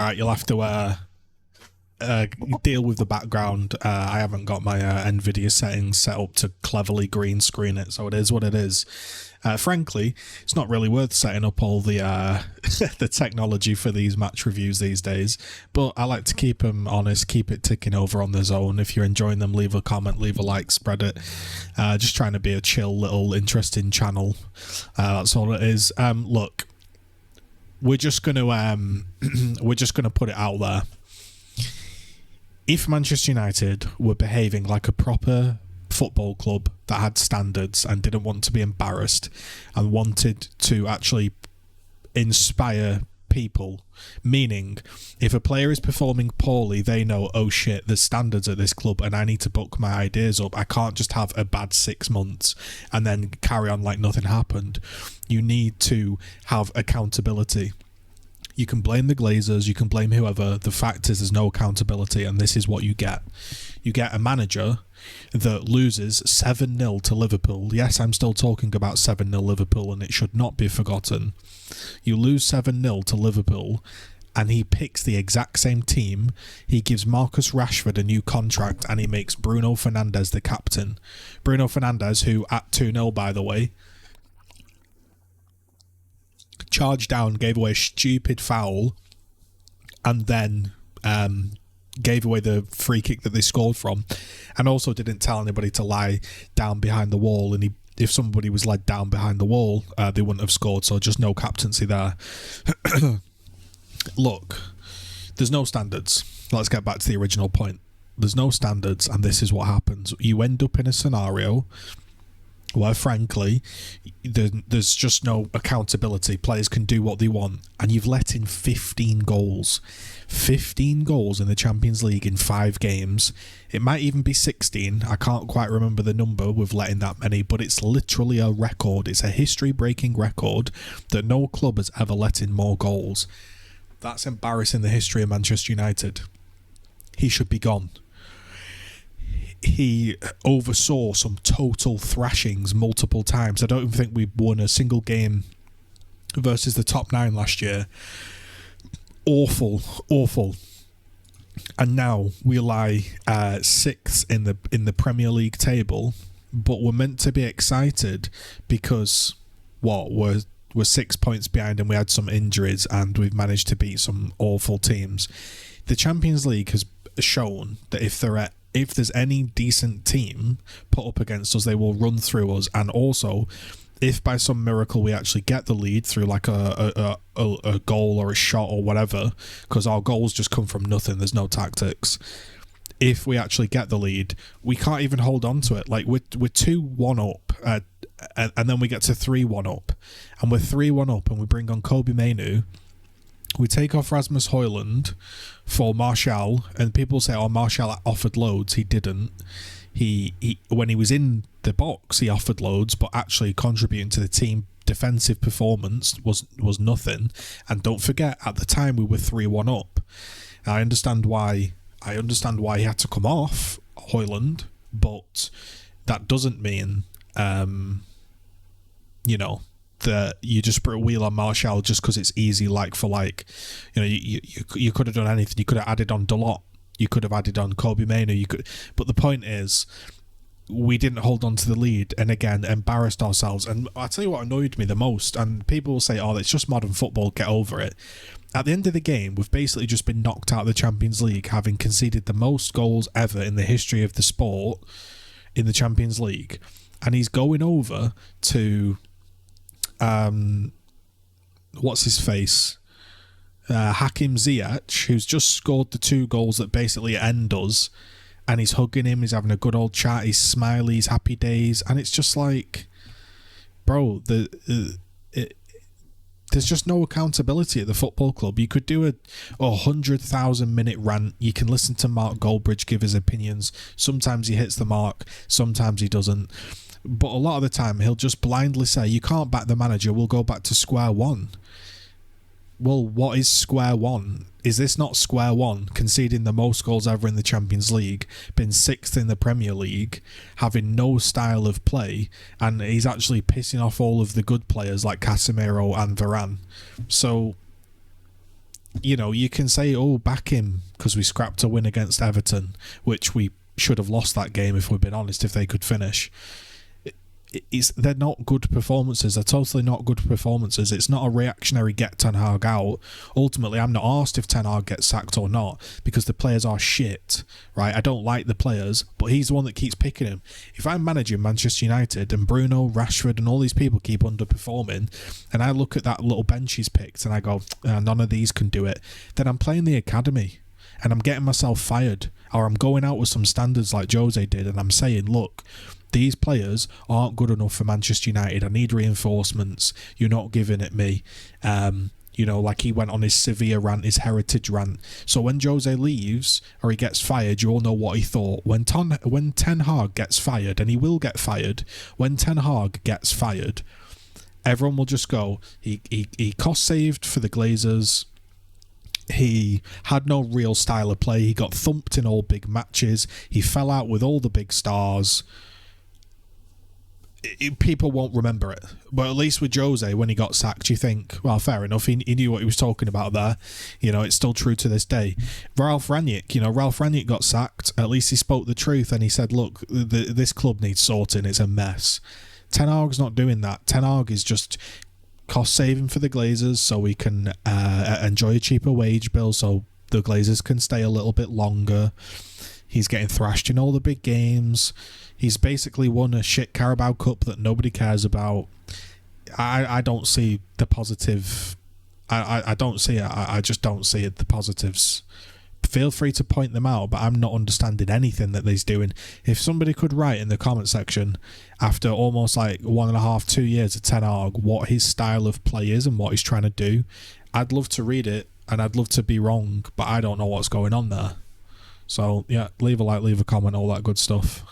right, you'll have to deal with the background. I haven't got my NVIDIA settings set up to cleverly green screen it, so it is what it is. Frankly, it's not really worth setting up all the the technology for these match reviews these days, but I like to keep them honest, keep it ticking over on the zone. If you're enjoying them, leave a comment, leave a like, spread it. Just trying to be a chill little interesting channel. That's all it is. Look, we're just gonna put it out there. If Manchester United were behaving like a proper football club that had standards and didn't want to be embarrassed and wanted to actually inspire people, meaning if a player is performing poorly, they know, oh shit, there's standards at this club and I need to book my ideas up. I can't just have a bad 6 months and then carry on like nothing happened. You need to have accountability. You can blame the Glazers, you can blame whoever. The fact is there's no accountability, and this is what you get. You get a manager that loses 7-0 to Liverpool. Yes, I'm still talking about 7-0 Liverpool, and it should not be forgotten. You lose 7-0 to Liverpool, and he picks the exact same team. He gives Marcus Rashford a new contract, and he makes Bruno Fernandes the captain. Bruno Fernandes, who at 2-0, by the way, charged down, gave away a stupid foul, and then gave away the free kick that they scored from, and also didn't tell anybody to lie down behind the wall. And if somebody was led down behind the wall, they wouldn't have scored, so just no captaincy there. Look, there's no standards. Let's get back to the original point. There's no standards, and this is what happens. You end up in a scenario where, frankly, there's just no accountability. Players can do what they want, and you've let in 15 goals. 15 goals in the Champions League in 5 games. It might even be 16. I can't quite remember the number with letting that many, but it's literally a record. It's a history-breaking record that no club has ever let in more goals. That's embarrassing the history of Manchester United. He should be gone. He oversaw some total thrashings multiple times. I don't even think we won a single game versus the top 9 last year. Awful. And now we lie 6th in the Premier League table, but we're meant to be excited because we're 6 points behind and we had some injuries and we've managed to beat some awful teams. The Champions League has shown that if there's any decent team put up against us, they will run through us. And also, if by some miracle we actually get the lead through like a goal or a shot or whatever, because our goals just come from nothing, there's no tactics. If we actually get the lead, we can't even hold on to it. Like we're 2-1 up, and then we get to 3-1 up, and we're 3-1 up, and we bring on Kobe Mainu. We take off Rasmus Højlund for Martial, and people say, "Oh, Martial offered loads." He didn't. He when he was in the box, he offered loads, but actually contributing to the team defensive performance was nothing. And don't forget, at the time we were 3-1 up. I understand why he had to come off Højlund, but that doesn't mean that you just put a wheel on Martial just because it's easy, like for like. You could have done anything. You could have added on Dalot. You could have added on Kobe Mainu. But the point is, we didn't hold on to the lead, and again embarrassed ourselves. And I'll tell you what annoyed me the most. And people will say, "Oh, it's just modern football. Get over it." At the end of the game, we've basically just been knocked out of the Champions League, having conceded the most goals ever in the history of the sport in the Champions League, and he's going over to what's his face? Hakim Ziyech, who's just scored the 2 goals that basically end us, and he's hugging him, he's having a good old chat, he's smiley, he's happy days, and it's just like, bro, there's just no accountability at the football club. You could do a 100,000 minute rant. You can listen to Mark Goldbridge give his opinions. Sometimes he hits the mark, sometimes he doesn't. But a lot of the time, he'll just blindly say, "You can't back the manager, we'll go back to square one." Well, what is square one? Is this not square one? Conceding the most goals ever in the Champions League, been 6th in the Premier League, having no style of play, and he's actually pissing off all of the good players like Casemiro and Varane. So, you know, you can say, oh, back him because we scrapped a win against Everton, which we should have lost that game if we've been honest, if they could finish. They're not good performances. They're totally not good performances. It's not a reactionary get Ten Hag out. Ultimately, I'm not asked if Ten Hag gets sacked or not because the players are shit, right? I don't like the players, but he's the one that keeps picking him. If I'm managing Manchester United and Bruno, Rashford and all these people keep underperforming, and I look at that little bench he's picked and I go, none of these can do it, then I'm playing the academy and I'm getting myself fired, or I'm going out with some standards like Jose did and I'm saying, look, these players aren't good enough for Manchester United. I need reinforcements. You're not giving it me. You know, like he went on his Sevilla rant, his heritage rant. So when Jose leaves or he gets fired, you all know what he thought. When Ten Hag gets fired, and he will get fired, when Ten Hag gets fired, everyone will just go, he cost saved for the Glazers. He had no real style of play. He got thumped in all big matches. He fell out with all the big stars. People won't remember it, but at least with Jose, when he got sacked, you think, well, fair enough, he knew what he was talking about there. You know, it's still true to this day. Ralph Rangnick got sacked. At least he spoke the truth and he said, look, this club needs sorting, it's a mess. Ten Hag's not doing that. Ten Hag is just cost saving for the Glazers so we can enjoy a cheaper wage bill so the Glazers can stay a little bit longer. He's getting thrashed in all the big games. He's basically won a shit Carabao Cup that nobody cares about. I don't see the positive. I don't see it. I just don't see it, the positives. Feel free to point them out, but I'm not understanding anything that he's doing. If somebody could write in the comment section, after almost like 1.5, 2 years of Ten Hag, what his style of play is and what he's trying to do, I'd love to read it, and I'd love to be wrong, but I don't know what's going on there. So, yeah, leave a like, leave a comment, all that good stuff.